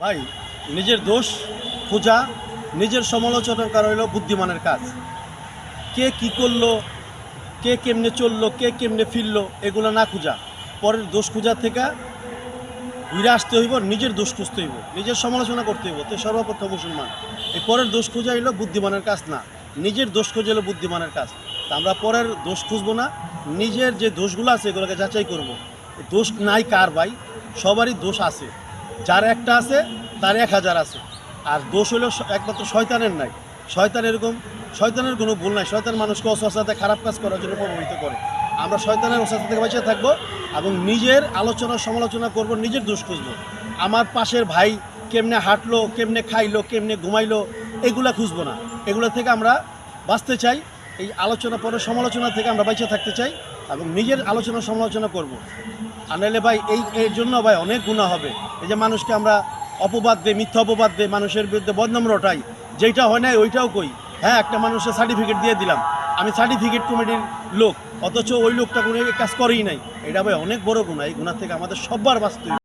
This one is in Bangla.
ভাই, নিজের দোষ খোঁজা, নিজের সমালোচনা করা হলো বুদ্ধিমানের কাজ। কে কি করলো, কে কেমনে চললো, কে কেমনে ফিরলো, এগুলো না খোঁজা, পরের দোষ খোঁজার থেকে ঘুরে আসতে হইব, নিজের দোষ খুঁজতে হইব, নিজের সমালোচনা করতে হইব। তো সর্বপ্রথম মুসলমান এই পরের দোষ খোঁজা হইলো বুদ্ধিমানের কাজ না, নিজের দোষ খোঁজা হলো বুদ্ধিমানের কাজ। তা আমরা পরের দোষ খুঁজবো না, নিজের যে দোষগুলো আছে এগুলোকে যাচাই করব। দোষ নাই কার ভাই, সবারই দোষ আছে। যার একটা আছে তার 1000 আছে। আর দোষ হলো একমাত্র শয়তানের নাই। শয়তান এরকম, শয়তানের কোনো ভুল নাই। শয়তান মানুষকে অস্বস্থাতে খারাপ কাজ করার জন্য প্রভাবিত করে। আমরা শয়তানের অস্বস্থা থেকে বেঁচে থাকবো এবং নিজের আলোচনা সমালোচনা করব, নিজের দোষ খুঁজবো। আমার পাশের ভাই কেমনে হাঁটলো, কেমনে খাইলো, কেমনে ঘুমাইলো, এগুলা খুঁজবো না। এগুলো থেকে আমরা বাঁচতে চাই। এই আলোচনা পরে সমালোচনা থেকে আমরা বেঁচে থাকতে চাই এবং নিজের আলোচনা সমালোচনা করব। আর নাহলে ভাই এর জন্য ভাই অনেক গুনাহ হবে। এই যে মানুষকে আমরা অপবাদ দিই, মিথ্যা অপবাদ দিই, মানুষের বিরুদ্ধে বদনাম রটাই, যেইটা হয় নাই ওইটাও কই। হ্যাঁ, একটা মানুষের সার্টিফিকেট দিয়ে দিলাম, আমি সার্টিফিকেট কমিটির লোক, অথচ ওই লোকটা কোনো কাজ করেই নাই। এটা ভাই অনেক বড় গুনাহ। এই গুনাহ থেকে আমাদের সবার বাঁচতে হবে।